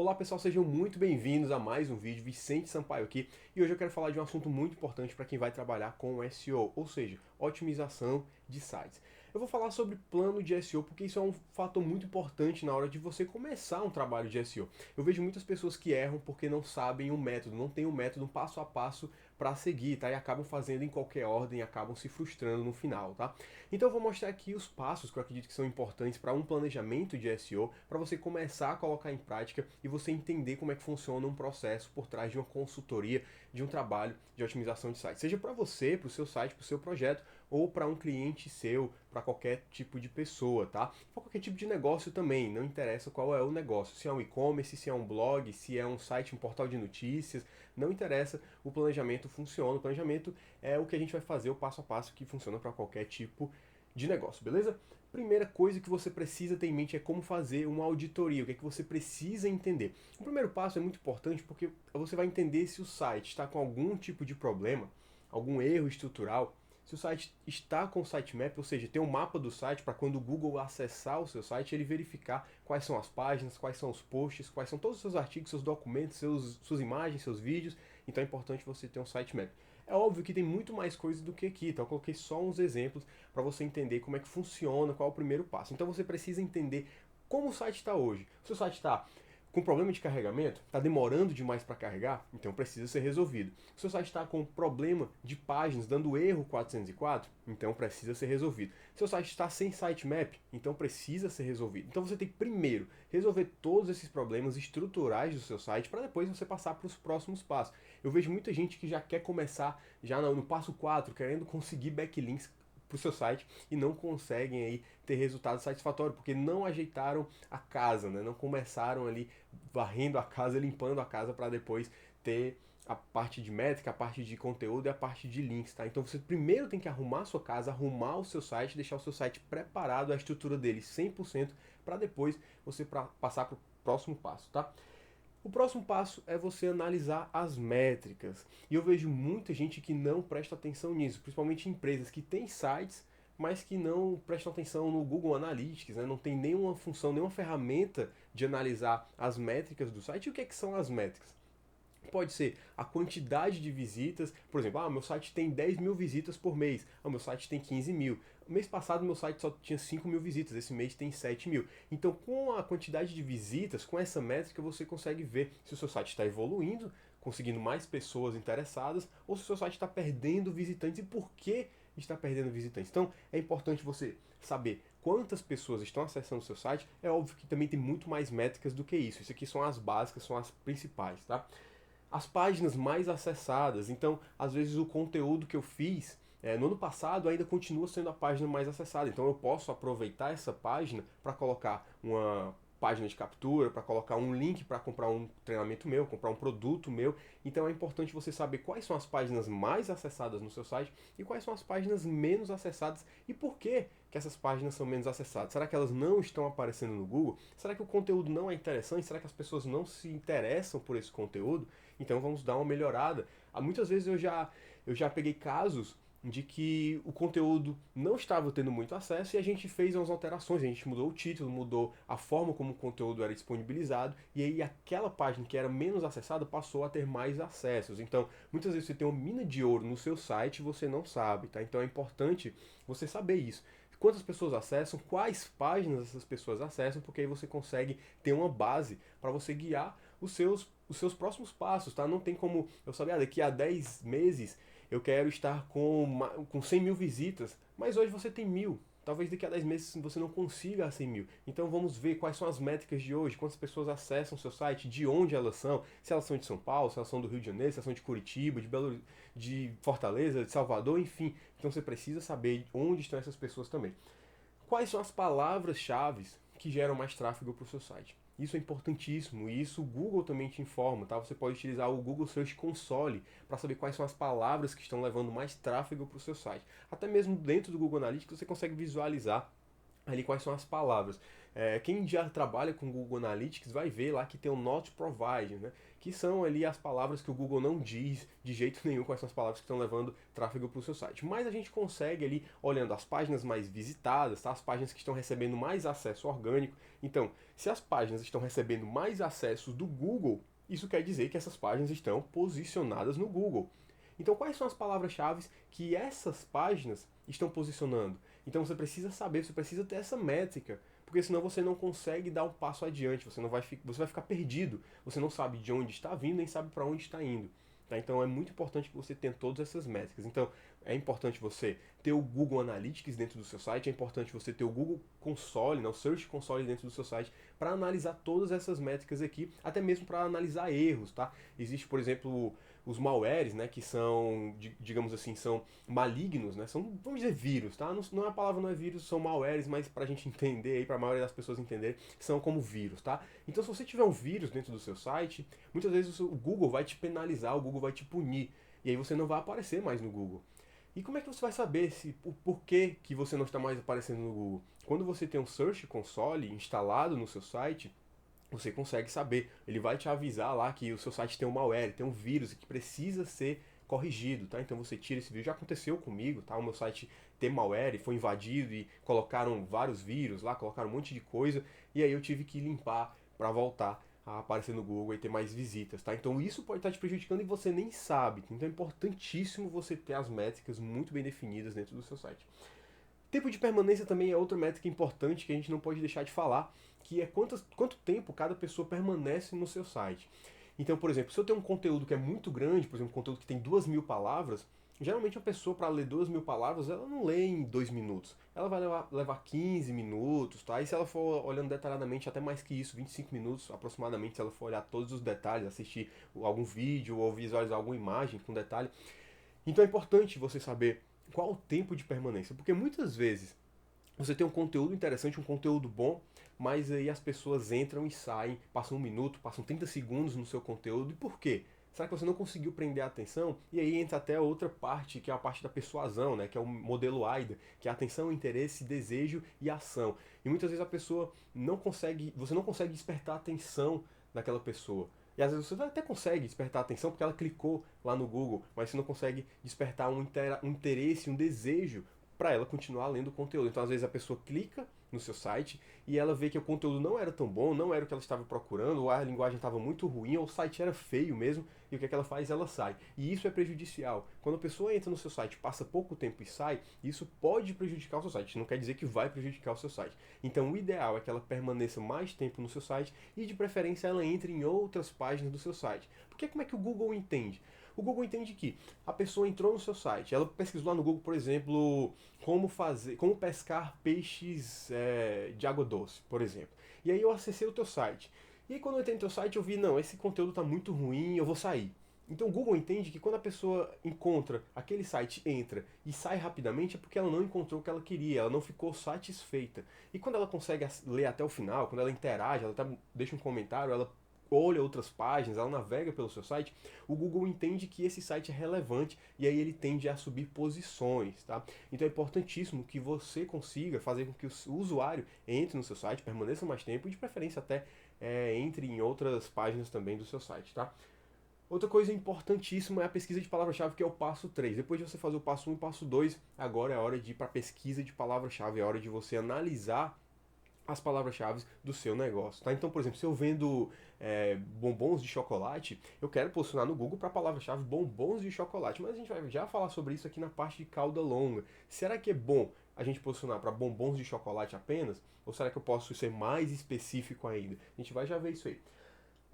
Olá pessoal, sejam muito bem-vindos a mais um vídeo. Vicente Sampaio aqui, e hoje eu quero falar de um assunto muito importante para quem vai trabalhar com SEO, ou seja, otimização de sites. Eu vou falar sobre plano de SEO porque isso é um fator muito importante na hora de você começar um trabalho de SEO. Eu vejo muitas pessoas que erram porque não sabem o método, não tem um método, um passo a passo para seguir, tá? E acabam fazendo em qualquer ordem, acabam se frustrando no final, tá? Então eu vou mostrar aqui os passos que eu acredito que são importantes para um planejamento de SEO, para você começar a colocar em prática e você entender como é que funciona um processo por trás de uma consultoria, de um trabalho de otimização de site. Seja para você, para o seu site, para o seu projeto, ou para um cliente seu, para qualquer tipo de pessoa, tá? Para qualquer tipo de negócio também, não interessa qual é o negócio, se é um e-commerce, se é um blog, se é um site, um portal de notícias, não interessa, o planejamento funciona, o planejamento é o que a gente vai fazer, o passo a passo que funciona para qualquer tipo de negócio, beleza? Primeira coisa que você precisa ter em mente é como fazer uma auditoria, o que é que você precisa entender. O primeiro passo é muito importante porque você vai entender se o site está com algum tipo de problema, algum erro estrutural, se o site está com o sitemap, ou seja, tem um mapa do site para quando o Google acessar o seu site, ele verificar quais são as páginas, quais são os posts, quais são todos os seus artigos, seus documentos, suas imagens, seus vídeos. Então é importante você ter um sitemap. É óbvio que tem muito mais coisa do que aqui, então eu coloquei só uns exemplos para você entender como é que funciona, qual é o primeiro passo. Então você precisa entender como o site está hoje. O seu site está com problema de carregamento, está demorando demais para carregar, então precisa ser resolvido. O seu site está com problema de páginas, dando erro 404, então precisa ser resolvido. O seu site está sem sitemap, então precisa ser resolvido. Então você tem que primeiro resolver todos esses problemas estruturais do seu site para depois você passar para os próximos passos. Eu vejo muita gente que já quer começar já no passo 4, querendo conseguir backlinks para o seu site e não conseguem aí ter resultado satisfatório porque não ajeitaram a casa, né? Não começaram ali varrendo a casa, limpando a casa para depois ter a parte de métrica, a parte de conteúdo e a parte de links, tá? Então você primeiro tem que arrumar a sua casa, arrumar o seu site, deixar o seu site preparado, a estrutura dele 100% para depois você passar para o próximo passo, tá? O próximo passo é você analisar as métricas. E eu vejo muita gente que não presta atenção nisso, principalmente empresas que têm sites, mas que não prestam atenção no Google Analytics, né? Não tem nenhuma função, nenhuma ferramenta de analisar as métricas do site. E o que, é que são as métricas? Pode ser a quantidade de visitas, por exemplo, meu site tem 10 mil visitas por mês, meu site tem 15 mil. Mês passado meu site só tinha 5 mil visitas, esse mês tem 7 mil. Então, com a quantidade de visitas, com essa métrica, você consegue ver se o seu site está evoluindo, conseguindo mais pessoas interessadas, ou se o seu site está perdendo visitantes e por que está perdendo visitantes. Então, é importante você saber quantas pessoas estão acessando o seu site. É óbvio que também tem muito mais métricas do que isso. Isso aqui são as básicas, são as principais, tá? As páginas mais acessadas. Então, às vezes o conteúdo que eu fiz no ano passado ainda continua sendo a página mais acessada. Então, eu posso aproveitar essa página para colocar uma página de captura, para colocar um link para comprar um treinamento meu, comprar um produto meu. Então, é importante você saber quais são as páginas mais acessadas no seu site e quais são as páginas menos acessadas e por que essas páginas são menos acessadas. Será que elas não estão aparecendo no Google? Será que o conteúdo não é interessante? Será que as pessoas não se interessam por esse conteúdo? Então vamos dar uma melhorada. Muitas vezes eu já peguei casos de que o conteúdo não estava tendo muito acesso e a gente fez umas alterações, a gente mudou o título, mudou a forma como o conteúdo era disponibilizado e aí aquela página que era menos acessada passou a ter mais acessos. Então, muitas vezes você tem uma mina de ouro no seu site e você não sabe, tá? Então é importante você saber isso. Quantas pessoas acessam, quais páginas essas pessoas acessam, porque aí você consegue ter uma base para você guiar os seus próximos passos, tá? Não tem como eu saber, daqui a 10 meses eu quero estar com 100 mil visitas, mas hoje você tem 1.000. Talvez daqui a 10 meses você não consiga 100 mil. Então vamos ver quais são as métricas de hoje, quantas pessoas acessam o seu site, de onde elas são, se elas são de São Paulo, se elas são do Rio de Janeiro, se elas são de Curitiba, de Fortaleza, de Salvador, enfim. Então você precisa saber onde estão essas pessoas também. Quais são as palavras-chave que geram mais tráfego para o seu site? Isso é importantíssimo e isso o Google também te informa, tá? Você pode utilizar o Google Search Console para saber quais são as palavras que estão levando mais tráfego para o seu site. Até mesmo dentro do Google Analytics você consegue visualizar ali quais são as palavras. Quem já trabalha com Google Analytics vai ver lá que tem o Not Provided, né? Que são ali as palavras que o Google não diz de jeito nenhum quais são as palavras que estão levando tráfego para o seu site. Mas a gente consegue ali, olhando as páginas mais visitadas, tá? As páginas que estão recebendo mais acesso orgânico. Então, se as páginas estão recebendo mais acessos do Google, isso quer dizer que essas páginas estão posicionadas no Google. Então, quais são as palavras-chave que essas páginas estão posicionando? Então, você precisa saber, você precisa ter essa métrica, porque senão você não consegue dar um passo adiante, você vai ficar perdido, você não sabe de onde está vindo, nem sabe para onde está indo. Tá? Então, é muito importante que você tenha todas essas métricas. Então, é importante você ter o Google Analytics dentro do seu site, é importante você ter o Google Console, né, o Search Console dentro do seu site, para analisar todas essas métricas aqui, até mesmo para analisar erros, tá? Existe, por exemplo, os malwares, né, que são, digamos assim, são malignos, né, são, vamos dizer, vírus, tá? Não, a palavra não é vírus, são malwares, mas pra gente entender aí, pra maioria das pessoas entenderem, são como vírus, tá? Então, se você tiver um vírus dentro do seu site, muitas vezes o Google vai te penalizar, o Google vai te punir, e aí você não vai aparecer mais no Google. E como é que você vai saber o porquê que você não está mais aparecendo no Google? Quando você tem um Search Console instalado no seu site, você consegue saber. Ele vai te avisar lá que o seu site tem um malware, tem um vírus que precisa ser corrigido, tá? Então você tira esse vírus. Já aconteceu comigo, tá? O meu site tem malware, foi invadido e colocaram vários vírus lá, colocaram um monte de coisa, e aí eu tive que limpar para voltar a aparecer no Google e ter mais visitas, tá? Então isso pode estar te prejudicando e você nem sabe. Então é importantíssimo você ter as métricas muito bem definidas dentro do seu site. Tempo de permanência também é outra métrica importante que a gente não pode deixar de falar, que é quanto tempo cada pessoa permanece no seu site. Então, por exemplo, se eu tenho um conteúdo que é muito grande, por exemplo, um conteúdo que tem 2.000 palavras, geralmente a pessoa, para ler 2.000 palavras, ela não lê em 2 minutos. Ela vai levar 15 minutos, tá? E se ela for olhando detalhadamente, até mais que isso, 25 minutos aproximadamente, se ela for olhar todos os detalhes, assistir algum vídeo ou visualizar alguma imagem com detalhe. Então é importante você saber qual o tempo de permanência, porque muitas vezes você tem um conteúdo interessante, um conteúdo bom, mas aí as pessoas entram e saem, passam 1 minuto, passam 30 segundos no seu conteúdo. E por quê? Será que você não conseguiu prender a atenção? E aí entra até outra parte, que é a parte da persuasão, né? Que é o modelo AIDA, que é atenção, interesse, desejo e ação. E muitas vezes a pessoa não consegue, você não consegue despertar a atenção daquela pessoa. E às vezes você até consegue despertar a atenção porque ela clicou lá no Google, mas você não consegue despertar um interesse, um desejo para ela continuar lendo o conteúdo. Então, às vezes, a pessoa clica no seu site e ela vê que o conteúdo não era tão bom, não era o que ela estava procurando, ou a linguagem estava muito ruim, ou o site era feio mesmo, e o que é que ela faz? Ela sai. E isso é prejudicial. Quando a pessoa entra no seu site, passa pouco tempo e sai, isso pode prejudicar o seu site. Não quer dizer que vai prejudicar o seu site. Então, o ideal é que ela permaneça mais tempo no seu site e, de preferência, ela entre em outras páginas do seu site. Porque como é que o Google entende? O Google entende que a pessoa entrou no seu site, ela pesquisou lá no Google, por exemplo, como pescar peixes de água doce, por exemplo. E aí eu acessei o teu site. E aí quando eu entrei no teu site eu vi, não, esse conteúdo está muito ruim, eu vou sair. Então o Google entende que quando a pessoa encontra aquele site, entra e sai rapidamente, é porque ela não encontrou o que ela queria, ela não ficou satisfeita. E quando ela consegue ler até o final, quando ela interage, ela deixa um comentário, ela olha outras páginas, ela navega pelo seu site, o Google entende que esse site é relevante e aí ele tende a subir posições, tá? Então é importantíssimo que você consiga fazer com que o usuário entre no seu site, permaneça mais tempo e de preferência até entre em outras páginas também do seu site, tá? Outra coisa importantíssima é a pesquisa de palavra-chave, que é o passo 3. Depois de você fazer o passo 1 e o passo 2, agora é a hora de ir para a pesquisa de palavra-chave, é a hora de você analisar as palavras-chave do seu negócio, tá? Então, por exemplo, se eu vendo bombons de chocolate, eu quero posicionar no Google para a palavra-chave bombons de chocolate, mas a gente vai já falar sobre isso aqui na parte de cauda longa. Será que é bom a gente posicionar para bombons de chocolate apenas? Ou será que eu posso ser mais específico ainda? A gente vai já ver isso aí.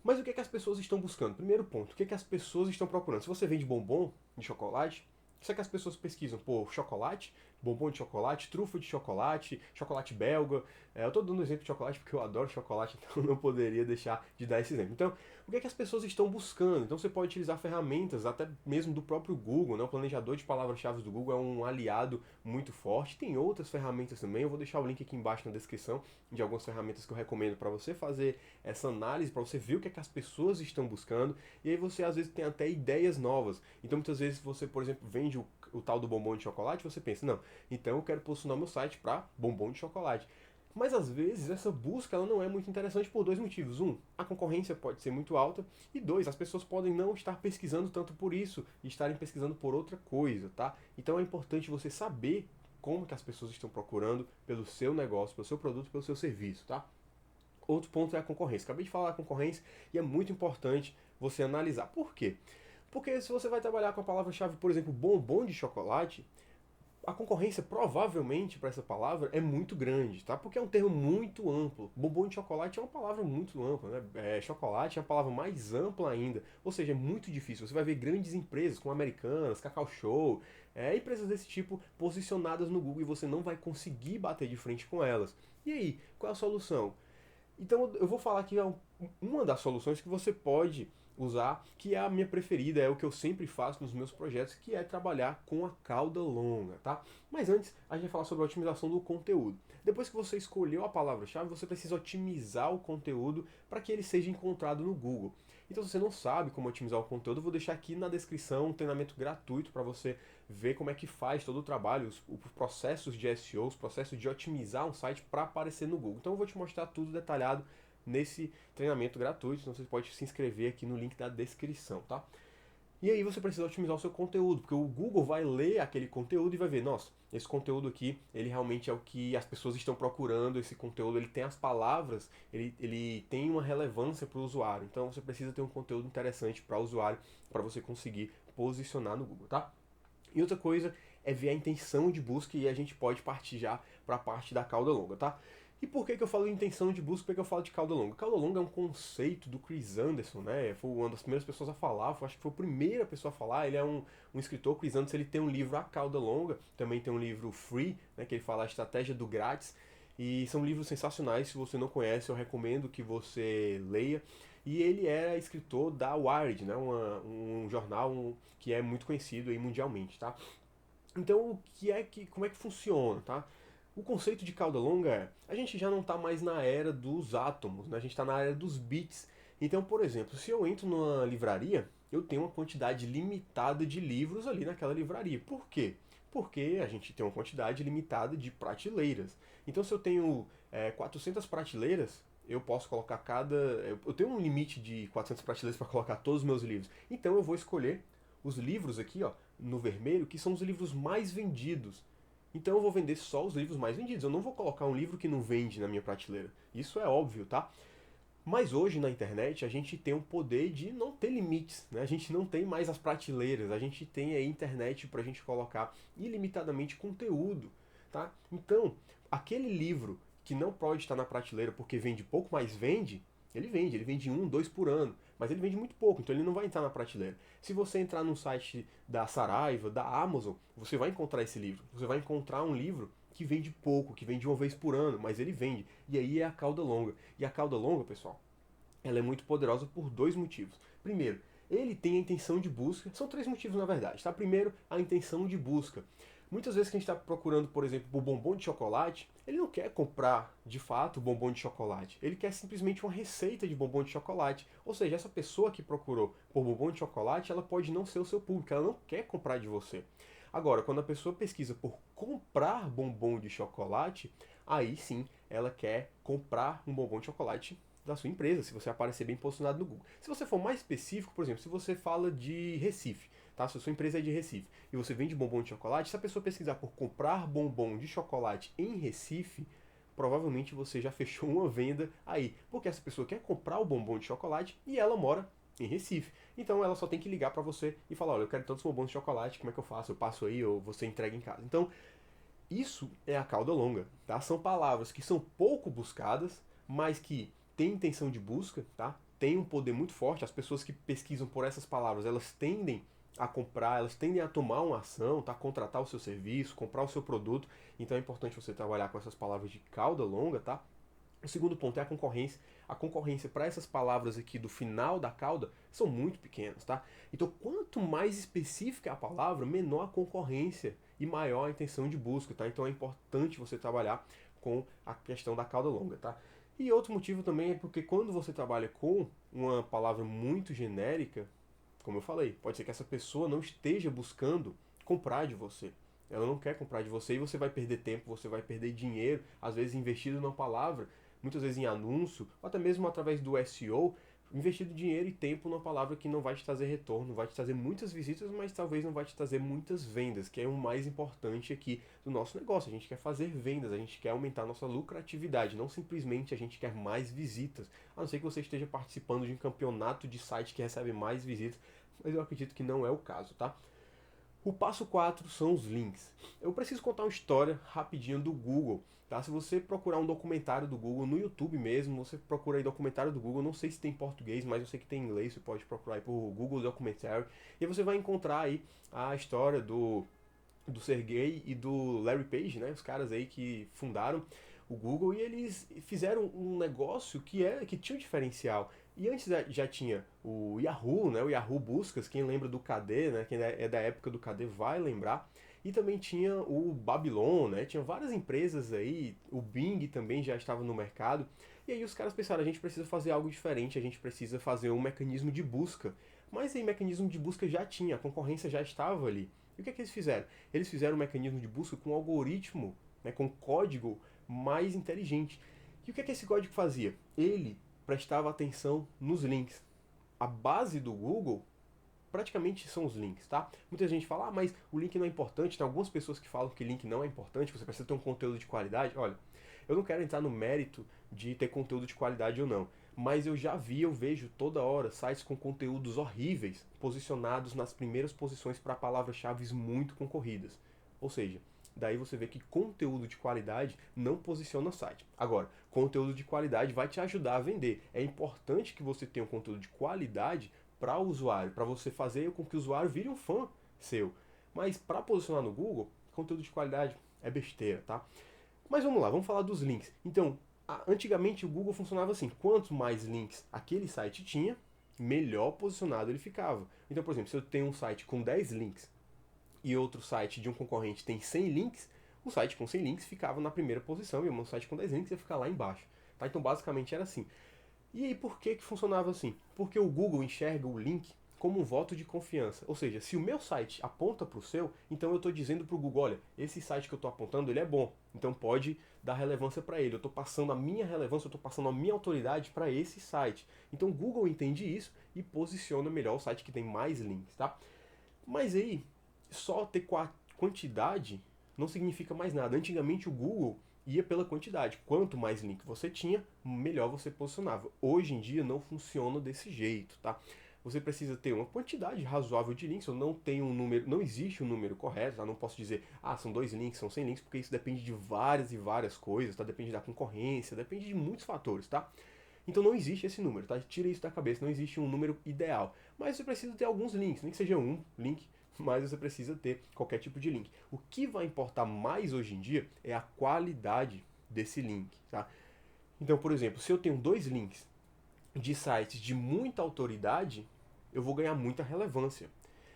Mas o que é que as pessoas estão buscando? Primeiro ponto, o que é que as pessoas estão procurando? Se você vende bombom de chocolate, o que é que as pessoas pesquisam? Pô, chocolate, bombom de chocolate, trufa de chocolate, chocolate belga. Eu estou dando exemplo de chocolate porque eu adoro chocolate, então não poderia deixar de dar esse exemplo. Então, o que é que as pessoas estão buscando? Então você pode utilizar ferramentas, até mesmo do próprio Google, né? O planejador de palavras-chave do Google é um aliado muito forte. Tem outras ferramentas também, eu vou deixar o link aqui embaixo na descrição de algumas ferramentas que eu recomendo para você fazer essa análise, para você ver o que é que as pessoas estão buscando, e aí você às vezes tem até ideias novas. Então muitas vezes você, por exemplo, vende o tal do bombom de chocolate, você pensa, não, então eu quero posicionar meu site para bombom de chocolate. Mas às vezes essa busca ela não é muito interessante por dois motivos. Um, a concorrência pode ser muito alta. E dois, as pessoas podem não estar pesquisando tanto por isso e estarem pesquisando por outra coisa, tá? Então é importante você saber como que as pessoas estão procurando pelo seu negócio, pelo seu produto, pelo seu serviço, tá? Outro ponto é a concorrência. Acabei de falar da concorrência e é muito importante você analisar. Por quê? Porque se você vai trabalhar com a palavra-chave, por exemplo, bombom de chocolate, a concorrência provavelmente para essa palavra é muito grande, tá? Porque é um termo muito amplo. Bombom de chocolate é uma palavra muito ampla, né? Chocolate é uma palavra mais ampla ainda. Ou seja, é muito difícil. Você vai ver grandes empresas como Americanas, Cacau Show, empresas desse tipo posicionadas no Google e você não vai conseguir bater de frente com elas. E aí, qual é a solução? Então eu vou falar aqui uma das soluções que você pode usar, que é a minha preferida, é o que eu sempre faço nos meus projetos, que é trabalhar com a cauda longa, tá? Mas antes, a gente vai falar sobre a otimização do conteúdo. Depois que você escolheu a palavra-chave, você precisa otimizar o conteúdo para que ele seja encontrado no Google. Então, se você não sabe como otimizar o conteúdo, eu vou deixar aqui na descrição um treinamento gratuito para você ver como é que faz todo o trabalho, os processos de SEO, os processos de otimizar um site para aparecer no Google. Então, eu vou te mostrar tudo detalhado nesse treinamento gratuito, então você pode se inscrever aqui no link da descrição, tá? E aí você precisa otimizar o seu conteúdo, porque o Google vai ler aquele conteúdo e vai ver, nossa, esse conteúdo aqui, ele realmente é o que as pessoas estão procurando, esse conteúdo, ele tem as palavras, ele tem uma relevância para o usuário. Então você precisa ter um conteúdo interessante para o usuário, para você conseguir posicionar no Google, tá? E outra coisa é ver a intenção de busca e a gente pode partir já para a parte da cauda longa, tá? E por que eu falo de intenção de busca? Por que eu falo de cauda longa? Cauda longa é um conceito do Chris Anderson, né? Foi uma das primeiras pessoas a falar, acho que foi a primeira pessoa a falar. Ele é um escritor, Chris Anderson, ele tem um livro A Cauda Longa, também tem um livro Free, né, que ele fala a estratégia do grátis. E são livros sensacionais, se você não conhece, eu recomendo que você leia. E ele era escritor da Wired, né, um jornal que é muito conhecido aí mundialmente, tá? Então, como é que funciona, tá? O conceito de cauda longa é, a gente já não está mais na era dos átomos, né? A gente está na era dos bits. Então, por exemplo, se eu entro numa livraria, eu tenho uma quantidade limitada de livros ali naquela livraria. Por quê? Porque a gente tem uma quantidade limitada de prateleiras. Então, se eu tenho 400 prateleiras, eu posso colocar eu tenho um limite de 400 prateleiras para colocar todos os meus livros. Então, eu vou escolher os livros aqui, ó, no vermelho, que são os livros mais vendidos. Então eu vou vender só os livros mais vendidos. Eu não vou colocar um livro que não vende na minha prateleira. Isso é óbvio, tá? Mas hoje na internet a gente tem o poder de não ter limites, né? A gente não tem mais as prateleiras, a gente tem a internet para a gente colocar ilimitadamente conteúdo, tá? Então, aquele livro que não pode estar na prateleira porque vende pouco, mas ele vende um, dois por ano, mas ele vende muito pouco, então ele não vai entrar na prateleira. Se você entrar no site da Saraiva, da Amazon, você vai encontrar esse livro. Você vai encontrar um livro que vende pouco, que vende uma vez por ano, mas ele vende. E aí é a cauda longa. E a cauda longa, pessoal, ela é muito poderosa por dois motivos. Primeiro, ele tem a intenção de busca. São três motivos, na verdade, tá? Primeiro, a intenção de busca. Muitas vezes que a gente está procurando, por exemplo, por bombom de chocolate, ele não quer comprar, de fato, bombom de chocolate. Ele quer simplesmente uma receita de bombom de chocolate. Ou seja, essa pessoa que procurou por bombom de chocolate, ela pode não ser o seu público, ela não quer comprar de você. Agora, quando a pessoa pesquisa por comprar bombom de chocolate, aí sim ela quer comprar um bombom de chocolate da sua empresa, se você aparecer bem posicionado no Google. Se você for mais específico, por exemplo, se você fala de Recife, tá? Se a sua empresa é de Recife e você vende bombom de chocolate, se a pessoa pesquisar por comprar bombom de chocolate em Recife, provavelmente você já fechou uma venda aí, porque essa pessoa quer comprar o bombom de chocolate e ela mora em Recife. Então ela só tem que ligar para você e falar, olha, eu quero tantos bombons de chocolate, como é que eu faço? Eu passo aí ou você entrega em casa. Então, isso é a cauda longa, tá? São palavras que são pouco buscadas, mas que têm intenção de busca, tá? Tem um poder muito forte. As pessoas que pesquisam por essas palavras, elas tendem a comprar, elas tendem a tomar uma ação, tá? Contratar o seu serviço, comprar o seu produto. Então é importante você trabalhar com essas palavras de cauda longa, tá? O segundo ponto é a concorrência. A concorrência para essas palavras aqui do final da cauda são muito pequenas, tá? Então, quanto mais específica a palavra, menor a concorrência e maior a intenção de busca, tá? Então é importante você trabalhar com a questão da cauda longa, tá? E outro motivo também é porque quando você trabalha com uma palavra muito genérica, como eu falei, pode ser que essa pessoa não esteja buscando comprar de você. Ela não quer comprar de você e você vai perder tempo, você vai perder dinheiro, às vezes investido numa palavra, muitas vezes em anúncio, ou até mesmo através do SEO, investido dinheiro e tempo numa palavra que não vai te trazer retorno, vai te trazer muitas visitas, mas talvez não vai te trazer muitas vendas, que é o mais importante aqui do nosso negócio. A gente quer fazer vendas, a gente quer aumentar a nossa lucratividade, não simplesmente a gente quer mais visitas, a não ser que você esteja participando de um campeonato de site que recebe mais visitas, mas eu acredito que não é o caso, tá? O passo 4 são os links. Eu preciso contar uma história rapidinho do Google. Tá? Se você procurar um documentário do Google no YouTube mesmo, você procura aí documentário do Google, não sei se tem em português, mas eu sei que tem em inglês, você pode procurar aí por Google Documentary, e aí você vai encontrar aí a história do Sergey e do Larry Page, né? Os caras aí que fundaram o Google e eles fizeram um negócio que tinha um diferencial. E antes já tinha o Yahoo, né? O Yahoo Buscas, quem lembra do KD, né? Quem é da época do KD vai lembrar. E também tinha o Babylon, né? Tinha várias empresas aí, o Bing também já estava no mercado. E aí os caras pensaram, a gente precisa fazer algo diferente, a gente precisa fazer um mecanismo de busca. Mas aí mecanismo de busca já tinha, a concorrência já estava ali. E o que é que eles fizeram? Eles fizeram um mecanismo de busca com um algoritmo, né, com código mais inteligente. E o que é que esse código fazia? Ele prestava atenção nos links. A base do Google praticamente são os links, tá? Muita gente fala, mas o link não é importante. Tem algumas pessoas que falam que link não é importante, que você precisa ter um conteúdo de qualidade. Olha, eu não quero entrar no mérito de ter conteúdo de qualidade ou não, mas eu já vi, eu vejo toda hora sites com conteúdos horríveis posicionados nas primeiras posições para palavras-chave muito concorridas. Ou seja, daí você vê que conteúdo de qualidade não posiciona o site. Agora, conteúdo de qualidade vai te ajudar a vender. É importante que você tenha um conteúdo de qualidade para o usuário, para você fazer com que o usuário vire um fã seu. Mas para posicionar no Google, conteúdo de qualidade é besteira, tá? Mas vamos lá, vamos falar dos links. Então, antigamente o Google funcionava assim: quanto mais links aquele site tinha, melhor posicionado ele ficava. Então, por exemplo, se eu tenho um site com 10 links e outro site de um concorrente tem 100 links, o site com 100 links ficava na primeira posição e o meu site com 10 links ia ficar lá embaixo. Tá? Então, basicamente era assim. E aí, por que funcionava assim? Porque o Google enxerga o link como um voto de confiança. Ou seja, se o meu site aponta para o seu, então eu estou dizendo para o Google, olha, esse site que eu estou apontando, ele é bom. Então pode dar relevância para ele. Eu estou passando a minha relevância, eu estou passando a minha autoridade para esse site. Então o Google entende isso e posiciona melhor o site que tem mais links, tá? Mas aí, só ter quantidade não significa mais nada. Antigamente o Google ia pela quantidade. Quanto mais link você tinha, melhor você posicionava. Hoje em dia não funciona desse jeito, tá? Você precisa ter uma quantidade razoável de links. Eu não tenho um número, não existe um número correto, tá? Não posso dizer, são 2 links, são 100 links, porque isso depende de várias e várias coisas, tá? Depende da concorrência, depende de muitos fatores, tá? Então não existe esse número, tá? Tira isso da cabeça, não existe um número ideal. Mas você precisa ter alguns links, nem que seja um link, mas você precisa ter qualquer tipo de link. O que vai importar mais hoje em dia é a qualidade desse link, tá? Então, por exemplo, se eu tenho 2 links de sites de muita autoridade, eu vou ganhar muita relevância.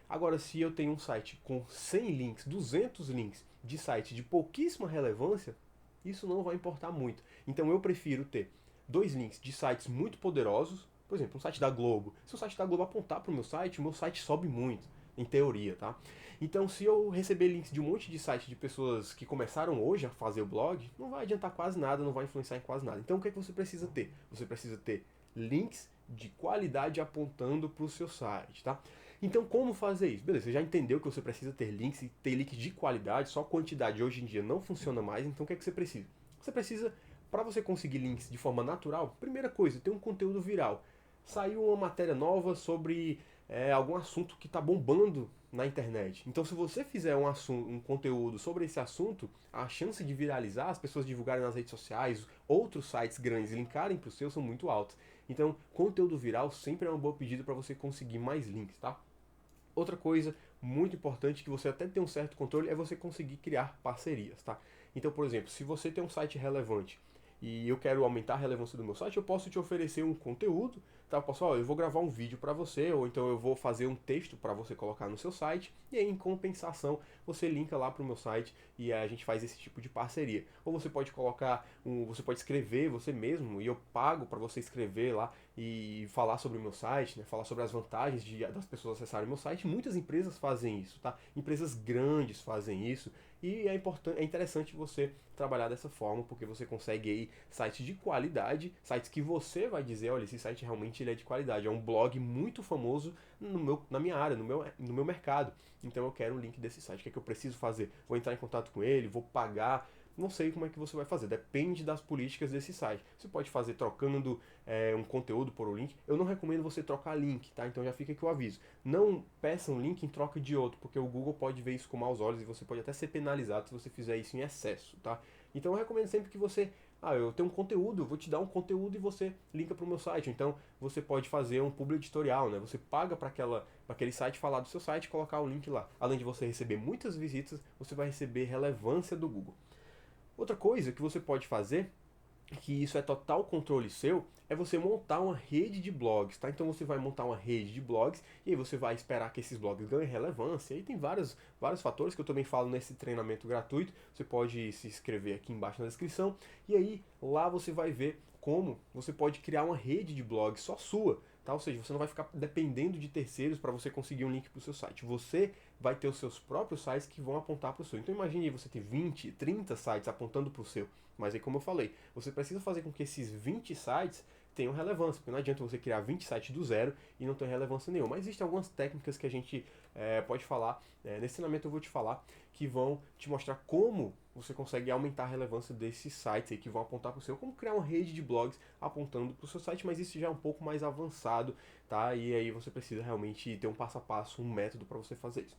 Agora, se eu tenho um site com 100 links, 200 links de site de pouquíssima relevância, isso não vai importar muito. Então, eu prefiro ter 2 links de sites muito poderosos, por exemplo, um site da Globo. Se o site da Globo apontar para o meu site sobe muito, em teoria, tá? Então, se eu receber links de um monte de sites de pessoas que começaram hoje a fazer o blog, não vai adiantar quase nada, não vai influenciar em quase nada. Então, o que é que você precisa ter? Você precisa ter links de qualidade apontando para o seu site, tá? Então, como fazer isso? Beleza, você já entendeu que você precisa ter links e ter links de qualidade, só quantidade hoje em dia não funciona mais, então o que é que você precisa? Você precisa, para você conseguir links de forma natural, primeira coisa, ter um conteúdo viral. Saiu uma matéria nova sobre algum assunto que está bombando na internet. Então, se você fizer um conteúdo sobre esse assunto, a chance de viralizar, as pessoas divulgarem nas redes sociais, outros sites grandes linkarem para o seu são muito altos. Então, conteúdo viral sempre é uma boa pedida para você conseguir mais links, tá? Outra coisa muito importante que você até tem um certo controle é você conseguir criar parcerias, tá? Então, por exemplo, se você tem um site relevante e eu quero aumentar a relevância do meu site, eu posso te oferecer um conteúdo, Tá, eu posso, ó, eu vou gravar um vídeo para você, ou então eu vou fazer um texto para você colocar no seu site, e aí em compensação você linka lá para o meu site e a gente faz esse tipo de parceria. Ou você pode colocar, você pode escrever você mesmo e eu pago para você escrever lá e falar sobre o meu site, né, falar sobre as vantagens das pessoas acessarem o meu site. Muitas empresas fazem isso, tá? Empresas grandes fazem isso e é interessante você trabalhar dessa forma, porque você consegue aí sites de qualidade, sites que você vai dizer, olha, esse site realmente ele é de qualidade, é um blog muito famoso na minha área, no meu mercado. Então eu quero um link desse site, o que é que eu preciso fazer? Vou entrar em contato com ele, vou pagar, não sei como é que você vai fazer, depende das políticas desse site. Você pode fazer trocando um conteúdo por um link. Eu não recomendo você trocar link, tá? Então já fica aqui o aviso. Não peça um link em troca de outro, porque o Google pode ver isso com maus olhos e você pode até ser penalizado se você fizer isso em excesso, tá? Então eu recomendo sempre que você eu tenho um conteúdo, eu vou te dar um conteúdo e você linka para o meu site. Então você pode fazer um publi editorial, né? Você paga para aquele site falar do seu site e colocar o link lá. Além de você receber muitas visitas, você vai receber relevância do Google. Outra coisa que você pode fazer, que isso é total controle seu, é você montar uma rede de blogs, tá? Então você vai montar uma rede de blogs e aí você vai esperar que esses blogs ganhem relevância. E tem vários fatores que eu também falo nesse treinamento gratuito. Você pode se inscrever aqui embaixo na descrição. E aí lá você vai ver como você pode criar uma rede de blogs só sua, tá? Ou seja, você não vai ficar dependendo de terceiros para você conseguir um link para o seu site. Você vai ter os seus próprios sites que vão apontar para o seu. Então imagine aí você ter 20, 30 sites apontando para o seu. Mas aí, como eu falei, você precisa fazer com que esses 20 sites tenham relevância, porque não adianta você criar 20 sites do zero e não ter relevância nenhuma. Mas existem algumas técnicas que a gente pode falar, nesse treinamento eu vou te falar, que vão te mostrar como você consegue aumentar a relevância desses sites aí que vão apontar para o seu, como criar uma rede de blogs apontando para o seu site, mas isso já é um pouco mais avançado, tá? E aí você precisa realmente ter um passo a passo, um método para você fazer isso.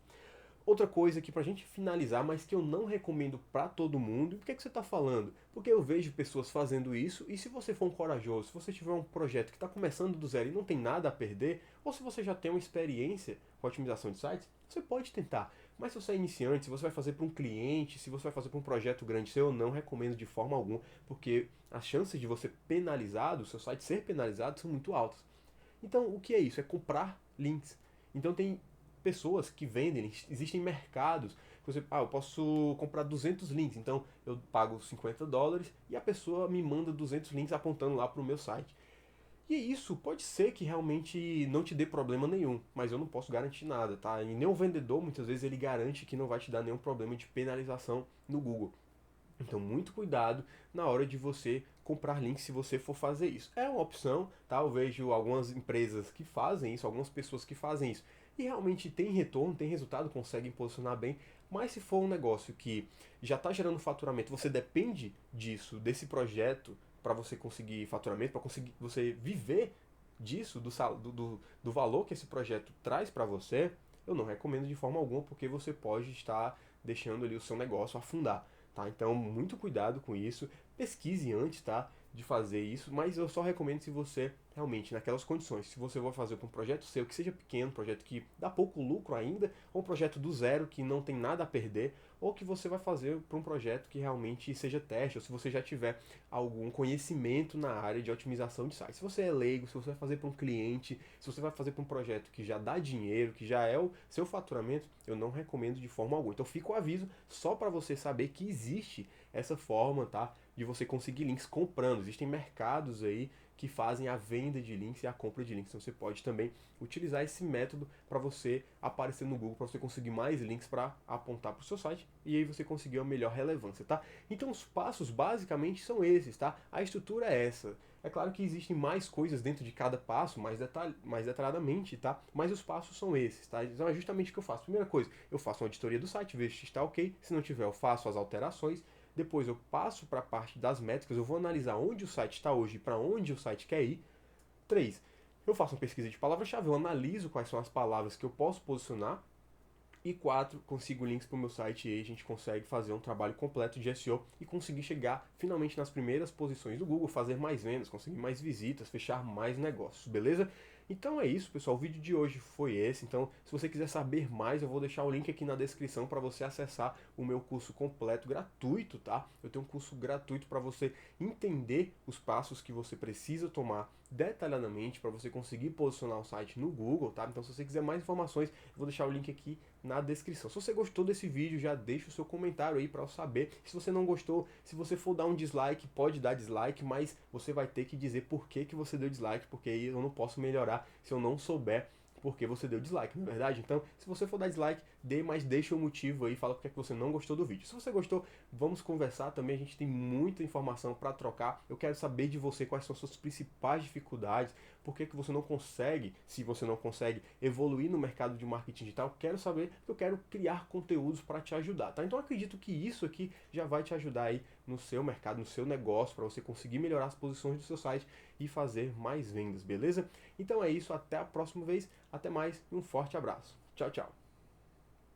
Outra coisa aqui pra gente finalizar, mas que eu não recomendo pra todo mundo. E por que você tá falando? Porque eu vejo pessoas fazendo isso e se você for um corajoso, se você tiver um projeto que está começando do zero e não tem nada a perder, ou se você já tem uma experiência com otimização de sites, você pode tentar. Mas se você é iniciante, se você vai fazer para um cliente, se você vai fazer para um projeto grande seu, eu não recomendo de forma alguma, porque as chances de você penalizado, o seu site ser penalizado, são muito altas. Então, o que é isso? É comprar links. Então, tem pessoas que vendem, existem mercados. Você, eu posso comprar 200 links, então eu pago $50 e a pessoa me manda 200 links apontando lá para o meu site. E isso pode ser que realmente não te dê problema nenhum, mas eu não posso garantir nada, tá? E nem o vendedor, muitas vezes, ele garante que não vai te dar nenhum problema de penalização no Google. Então, muito cuidado na hora de você comprar links se você for fazer isso. É uma opção, tá? Eu vejo algumas empresas que fazem isso, algumas pessoas que fazem isso. E realmente tem retorno, tem resultado, conseguem posicionar bem. Mas se for um negócio que já está gerando faturamento, você depende disso, desse projeto, para você conseguir faturamento, para conseguir você viver disso, do valor que esse projeto traz para você, eu não recomendo de forma alguma, porque você pode estar deixando ali o seu negócio afundar. Tá? Então, muito cuidado com isso. Pesquise antes, tá? De fazer isso, mas eu só recomendo se você realmente, naquelas condições, se você vai fazer com um projeto seu que seja pequeno, um projeto que dá pouco lucro ainda, ou um projeto do zero que não tem nada a perder, ou que você vai fazer para um projeto que realmente seja teste, ou se você já tiver algum conhecimento na área de otimização de sites. Se você é leigo, se você vai fazer para um cliente, se você vai fazer para um projeto que já dá dinheiro, que já é o seu faturamento, eu não recomendo de forma alguma. Então fica o aviso só para você saber que existe essa forma, tá? De você conseguir links comprando. Existem mercados aí que fazem a venda de links e a compra de links. Então você pode também utilizar esse método para você aparecer no Google, para você conseguir mais links para apontar para o seu site e aí você conseguir uma melhor relevância, tá? Então os passos basicamente são esses, tá? A estrutura é essa. É claro que existem mais coisas dentro de cada passo, mais detalhadamente, tá? Mas os passos são esses, tá? Então é justamente o que eu faço. Primeira coisa, eu faço uma auditoria do site, vejo se está ok. Se não tiver, eu faço as alterações. Depois eu passo para a parte das métricas, eu vou analisar onde o site está hoje e para onde o site quer ir. 3. Eu faço uma pesquisa de palavra-chave, eu analiso quais são as palavras que eu posso posicionar. E 4, consigo links para o meu site e aí a gente consegue fazer um trabalho completo de SEO e conseguir chegar finalmente nas primeiras posições do Google, fazer mais vendas, conseguir mais visitas, fechar mais negócios, beleza? Então é isso, pessoal. O vídeo de hoje foi esse. Então, se você quiser saber mais, eu vou deixar o link aqui na descrição para você acessar o meu curso completo gratuito, tá? Eu tenho um curso gratuito para você entender os passos que você precisa tomar detalhadamente para você conseguir posicionar o site no Google, tá? Então se você quiser mais informações, eu vou deixar o link aqui na descrição. Se você gostou desse vídeo, já deixa o seu comentário aí para eu saber. Se você não gostou, se você for dar um dislike, pode dar dislike, mas você vai ter que dizer por que que você deu dislike, porque aí eu não posso melhorar se eu não souber porque você deu dislike, não é verdade? Então, se você for dar dislike, dê, mas deixa o motivo aí, fala porque é que você não gostou do vídeo. Se você gostou, vamos conversar também, a gente tem muita informação para trocar. Eu quero saber de você quais são as suas principais dificuldades, por que que você não consegue, se você não consegue, evoluir no mercado de marketing digital. Quero saber, porque eu quero criar conteúdos para te ajudar, tá? Então, eu acredito que isso aqui já vai te ajudar aí no seu mercado, no seu negócio, para você conseguir melhorar as posições do seu site e fazer mais vendas, beleza? Então é isso, até a próxima vez, até mais e um forte abraço. Tchau, tchau.